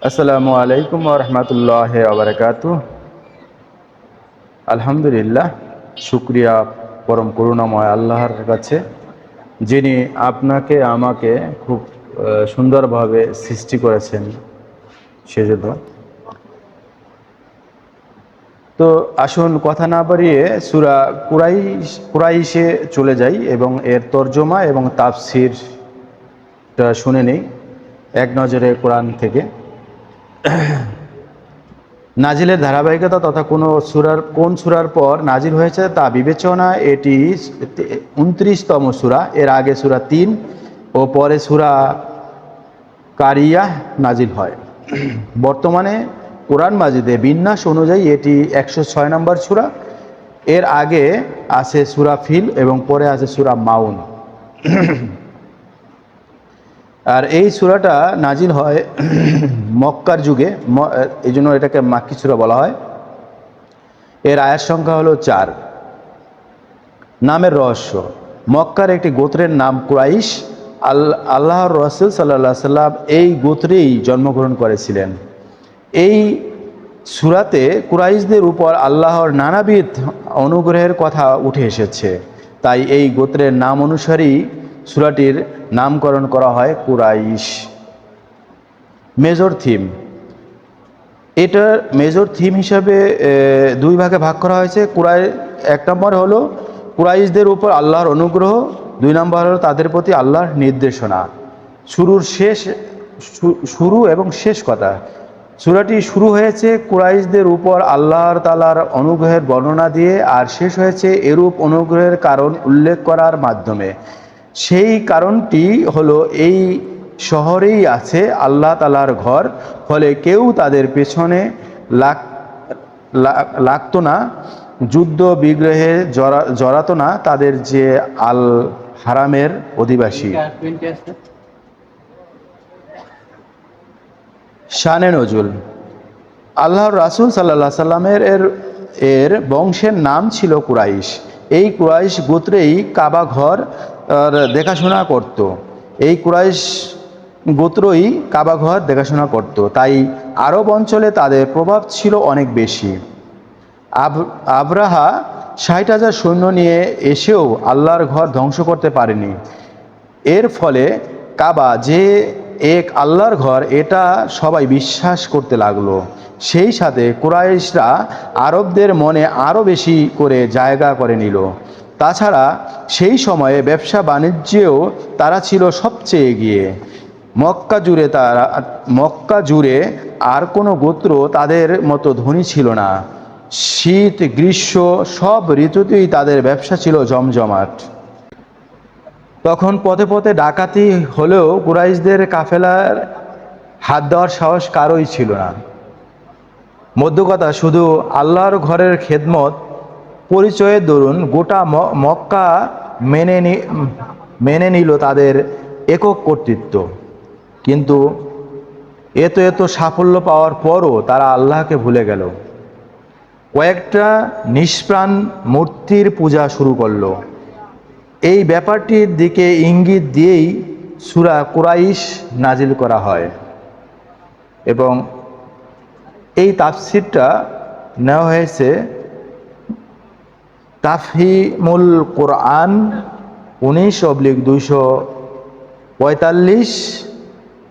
আসসালামু আলাইকুম ওয়া রাহমাতুল্লাহি ওয়া বারাকাতুহু। আলহামদুলিল্লাহ, শুকরিয়া পরম করুণাময় আল্লাহর কাছে, যিনি আপনাকে আমাকে খুব সুন্দরভাবে সৃষ্টি করেছেন সেজন্য। তো আসুন কথা না বাড়িয়ে সূরা কুরাইশে চলে যাই এবং এর তরজমা এবং তাফসিরটা শুনে নেই এক নজরে কোরআন থেকে। নাজিলের ধারাবাহিকতা তথা কোন সূরার পর নাজিল হয়েছে তা বিবেচনা এটি 29তম সূরা। এর আগে সূরা 3 ও পরে সূরা কারিয়াহ নাজিল হয়। বর্তমানে কোরআন মাজিদে বিন্যাস অনুযায়ী এটি 106 নম্বর সূরা। এর আগে আছে সূরা ফিল এবং পরে আছে সূরা মাউন। আর এই সূরাটা নাজিল হয় মক্কার যুগে, এই জন্য এটাকে মাক্কি সূরা বলা হয়। এর আয়াত সংখ্যা হলো 4। নামের রহস্য: মক্কার একটি গোত্রের নাম কুরাইশ। আল্লাহর রাসূল সাল্লাল্লাহু আলাইহি সাল্লাম এই গোত্রেই জন্মগ্রহণ করেছিলেন। এই সূরাতে কুরাইশদের উপর আল্লাহর নানাবিধ অনুগ্রহের কথা উঠে এসেছে, তাই এই গোত্রের নাম অনুসারেই সূরাটির নামকরণ করা হয় কুরাইশ। মেজর থিম: এটার মেজর থিম হিসাবে দুই ভাগে ভাগ করা হয়েছে। এক নম্বর হলো কুরাইশদের উপর আল্লাহর অনুগ্রহ, 2 নম্বর হলো তাদের প্রতি আল্লাহর নির্দেশনা। শুরু এবং শেষ কথা: সূরাটি শুরু হয়েছে কুরাইশদের উপর আল্লাহর তাআলার অনুগ্রহের বর্ণনা দিয়ে, আর শেষ হয়েছে এরূপ অনুগ্রহের কারণ উল্লেখ করার মাধ্যমে। সেই কারণটি হলো এই শহরেই আছে আল্লাহ তাআলার ঘর, ফলে কেউ তাদের পেছনে লাগতো না, যুদ্ধ বিগ্রহে জড়াতো না, তাদের যে আল হারামের অধিবাসী। শানে নজুল: আল্লাহর রাসূল সাল্লাল্লাহু আলাইহি সাল্লামের এর বংশের নাম ছিল কুরাইশ। এই কুরাইশ গোত্রেই কাবা ঘর দেখাশোনা করত। এই কুরাইশ গোত্রই কাবা ঘর দেখাশোনা করত, তাই আরব অঞ্চলে তাদের প্রভাব ছিল অনেক বেশি। আবরাহা 60,000 সৈন্য নিয়ে এসেও আল্লাহর ঘর ধ্বংস করতে পারেনি। এর ফলে কাবা যে এক আল্লাহর ঘর এটা সবাই বিশ্বাস করতে লাগলো। সেই সাথে কুরাইশরা আরবদের মনে আরও বেশি করে জায়গা করে নিল। তাছাড়া সেই সময়ে ব্যবসা বাণিজ্যেও তারা ছিল সবচেয়ে এগিয়ে। মক্কা জুড়ে আর কোনো গোত্র তাদের মতো ধনী ছিল না। শীত গ্রীষ্ম সব ঋতুতেই তাদের ব্যবসা ছিল জমজমাট। তখন পথে পথে ডাকাতি হলেও কুরাইশদের কাফেলার হাত দেওয়ার সাহস কারোই ছিল না। মধ্যকথা, শুধু আল্লাহর ঘরের খেদমত পরিচয়ের দরুন গোটা মক্কা মেনে নিল তাদের একক কর্তৃত্ব। কিন্তু এত সাফল্য পাওয়ার পরও তারা আল্লাহকে ভুলে গেল। কয়েকটা নিষ্প্রাণ মূর্তির পূজা শুরু করলো। এই ব্যাপারটির দিকে ইঙ্গিত দিয়েই সূরা কুরাইশ নাজিল করা হয় এবং এই তাফসিরটা নেওয়া হয়েছে তাফহিমুল কোরআন 19/245,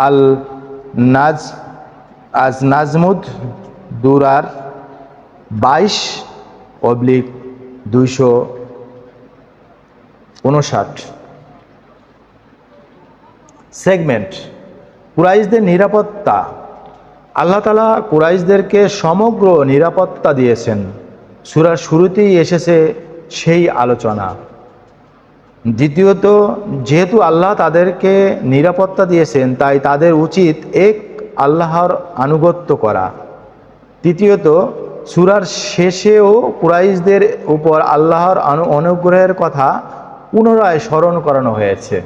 আল নাজমুদ দুরার 22/259। সেগমেন্ট: কুরাইশদের নিরাপত্তা। আল্লাহ তাআলা কুরাইশদেরকে সমগ্র নিরাপত্তা দিয়েছেন। সূরার শুরুতেই এসেছে সেই আলোচনা। দ্বিতীয়ত, যেহেতু আল্লাহ তাদেরকে নিরাপত্তা দিয়েছেন, তাই তাদের উচিত এক আল্লাহর আনুগত্য করা। তৃতীয়ত, সূরার শেষেও কুরাইশদের উপর আল্লাহর অনুগ্রহের কথা পুনরায় স্মরণ করানো হয়েছে।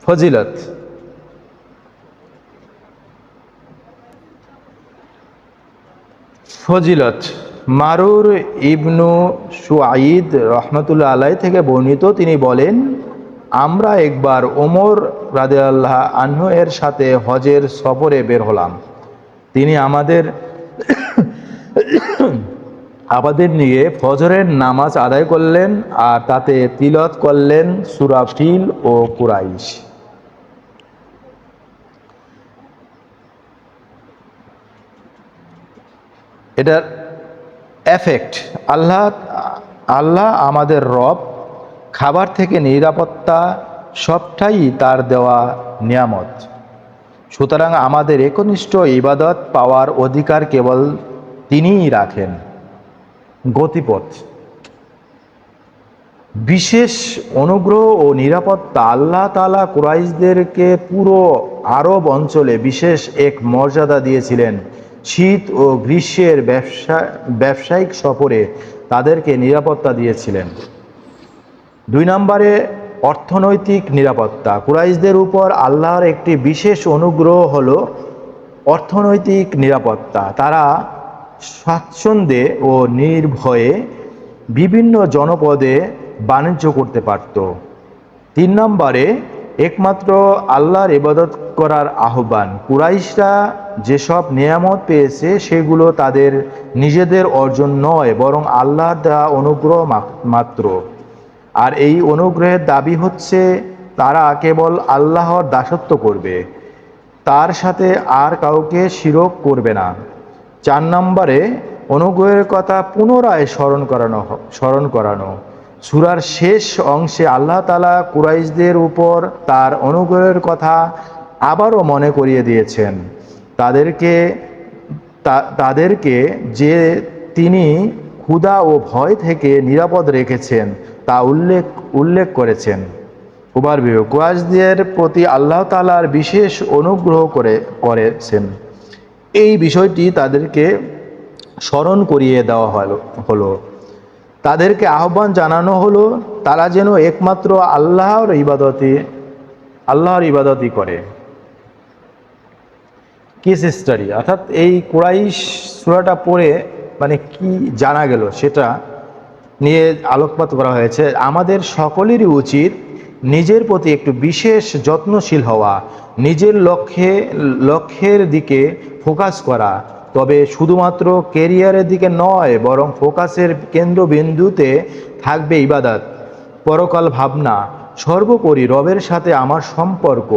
ফজিলত: মারুর ইবনু সুআইদ রহমতুল্লাহ আলাইহি থেকে বর্ণিত, তিনি বলেন, আমরা একবার ওমর রাদিয়াল্লাহু আনহু এর সাথে হজের সফরে বের হলাম। তিনি আমাদের আমাদের নিয়ে ফজরের নামাজ আদায় করলেন আর তাতে তিলাওয়াত করলেন সূরা ফিল ও কুরাইশ। এটার এফেক্ট, আল্লাহ আমাদের রব, খাবার থেকে নিরাপত্তা সবটাই তার দেওয়া নিয়ামত। সুতরাং আমাদের একনিষ্ঠ ইবাদত পাওয়ার অধিকার কেবল তিনিই রাখেন। গতিপথ, বিশেষ অনুগ্রহ ও নিরাপত্তা। আল্লাহ তাআলা কুরাইশদেরকে পুরো আরব অঞ্চলে বিশেষ এক মর্যাদা দিয়েছিলেন। শীত ও গ্রীষ্মের ব্যবসায়িক সফরে তাদেরকে নিরাপত্তা দিয়েছিলেন। 2 নম্বরে অর্থনৈতিক নিরাপত্তা। কুরাইশদের উপর আল্লাহর একটি বিশেষ অনুগ্রহ হলো অর্থনৈতিক নিরাপত্তা। তারা স্বাচ্ছন্দ্যে ও নির্ভয়ে বিভিন্ন জনপদে বাণিজ্য করতে পারত। 3 নম্বরে একমাত্র আল্লাহর ইবাদত করার আহ্বান। কুরাইশরা যেসব নিয়ামত পেয়েছে সেগুলো তাদের নিজেদের অর্জন নয়, বরং আল্লাহর দেওয়া অনুগ্রহ মাত্র। আর এই অনুগ্রহের দাবি হচ্ছে তারা কেবল আল্লাহর দাসত্ব করবে, তার সাথে আর কাউকে শিরক করবে না। 4 নম্বরে অনুগ্রহের কথা পুনরায় স্মরণ করানো। সূরার শেষ অংশে আল্লাহ তাআলা কুরাইশদের উপর তার অনুগ্রহের কথা আবারও মনে করিয়ে দিয়েছেন। তাদেরকে যে তিনি ক্ষুধা ও ভয় থেকে নিরাপদ রেখেছেন তা উল্লেখ করেছেন। ওভারভিউ, কুরাইশদের প্রতি আল্লাহ তাআলার বিশেষ অনুগ্রহ করেছেন, এই বিষয়টি তাদেরকে স্মরণ করিয়ে দেওয়া হলো। তাদেরকে আহ্বান জানানো হলো তারা যেন একমাত্র আল্লাহর ইবাদতই করে। কেস স্টাডি, অর্থাৎ এই কুরাইশ সূরাটা পড়ে মানে কি জানা গেল সেটা নিয়ে আলোকপাত করা হয়েছে। আমাদের সকলেরই উচিত নিজের প্রতি একটু বিশেষ যত্নশীল হওয়া, নিজের লক্ষ্যের দিকে ফোকাস করা, তবে শুধুমাত্র কেরিয়ারের দিকে নয়, বরং ফোকাসের কেন্দ্রবিন্দুতে থাকবে ইবাদত, পরকাল ভাবনা, সর্বোপরি রবের সাথে আমার সম্পর্ক।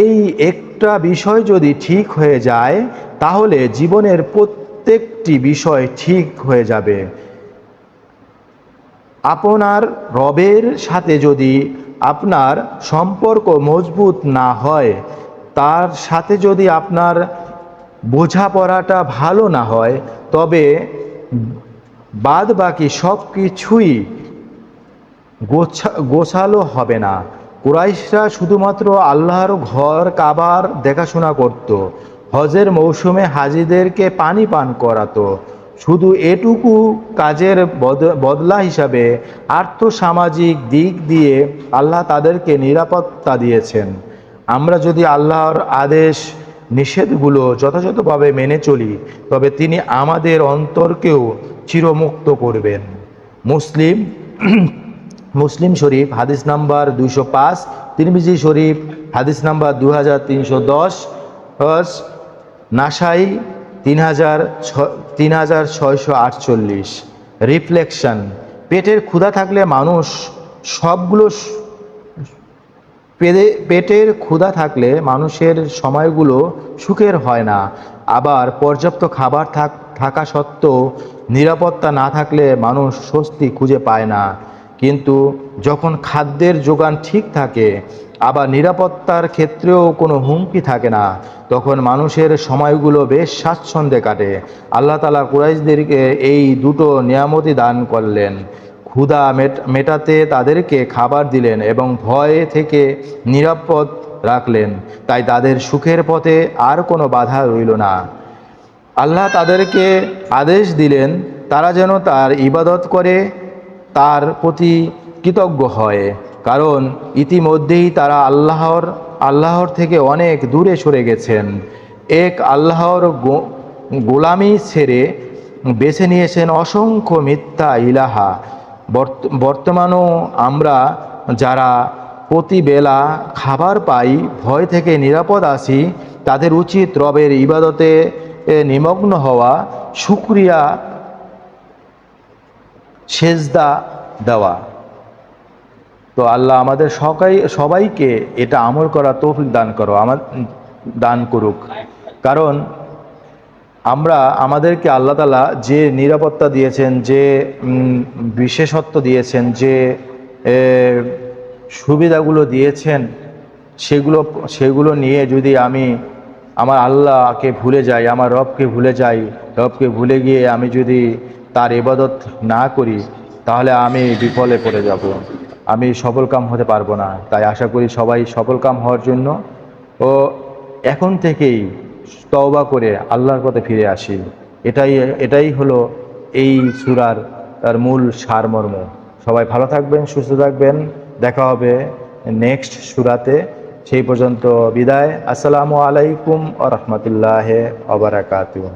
এই একটা বিষয় যদি ঠিক হয়ে যায় তাহলে জীবনের প্রত্যেকটি বিষয় ঠিক হয়ে যাবে। আপনার রবের সাথে যদি আপনার সম্পর্ক মজবুত না হয়, তার সাথে যদি আপনার বোঝাপড়াটা ভালো না হয়, তবে বাদ বাকি সব কিছুই গোছালো হবে না। কুরাইশরা শুধুমাত্র আল্লাহর ঘর কাবার দেখাশোনা করত, হজের মৌসুমে হাজিদেরকে পানি পান করাতো। শুধু এটুকু কাজের বদলা হিসাবে আর্থসামাজিক দিক দিয়ে আল্লাহ তাদেরকে নিরাপত্তা দিয়েছেন। আমরা যদি আল্লাহর আদেশ নিষেধগুলো যথাযথভাবে মেনে চলি, তবে তিনি আমাদের অন্তরকেও চিরমুক্ত করবেন। মুসলিম শরীফ হাদিস নাম্বার 205, তিরমিজি শরীফ হাদিস নাম্বার 2310, নাসাই 3648। রিফ্লেকশন, পেটের ক্ষুধা থাকলে মানুষের সময়গুলো সুখের হয় না। আবার পর্যাপ্ত খাবার থাকা সত্ত্বেও নিরাপত্তা না থাকলে মানুষ স্বস্তি খুঁজে পায় না। কিন্তু যখন খাদ্যের যোগান ঠিক থাকে, আবার নিরাপত্তার ক্ষেত্রেও কোনো হুমকি থাকে না, তখন মানুষের সময়গুলো বেশ স্বাচ্ছন্দ্যে কাটে। আল্লাহ তাআলা কুরাইশদেরকে এই দুটো নিয়ামতই দান করলেন। ক্ষুধা মেটাতে তাদেরকে খাবার দিলেন এবং ভয় থেকে নিরাপদ রাখলেন, তাই তাদের সুখের পথে আর কোনো বাধা রইল না। আল্লাহ তাদেরকে আদেশ দিলেন তারা যেন তার ইবাদত করে, তার প্রতি কৃতজ্ঞ হয়, কারণ ইতিমধ্যেই তারা আল্লাহর থেকে অনেক দূরে সরে গেছেন। এক আল্লাহর গোলামি ছেড়ে বেছে নিয়েছেন অসংখ্য মিথ্যা ইলাহা। বর্তমানেও আমরা যারা প্রতিবেলা খাবার পাই, ভয় থেকে নিরাপদ আছি, তাদের উচিত রবের ইবাদতে নিমগ্ন হওয়া, শুকরিয়া, সেজদা দেওয়া। তো আল্লাহ আমাদের সবাইকে এটা আমল করা তৌফিক দান করুক। কারণ আমাদেরকে আল্লাহ তাআলা যে নিরাপত্তা দিয়েছেন, যে বিশেষত্ব দিয়েছেন, যে সুবিধাগুলো দিয়েছেন, সেগুলো নিয়ে যদি আমি আমার আল্লাহকে ভুলে যাই, আমার রবকে ভুলে যাই, রবকে ভুলে গিয়ে আমি যদি তার ইবাদত না করি, তাহলে আমি বিফলে পড়ে যাব, আমি সফলকাম হতে পারবো না। তাই আশা করি সবাই সফলকাম হওয়ার জন্য ও এখন থেকেই তওবা করে আল্লাহর পথে ফিরে আসি। এটাই হলো এই সূরার তার মূল সারমর্ম। সবাই ভালো থাকবেন, সুস্থ থাকবেন, দেখা হবে নেক্সট সূরাতে। সেই পর্যন্ত বিদায়। আসসালামু আলাইকুম ওয়া রাহমাতুল্লাহি ওয়া বারাকাতুহু।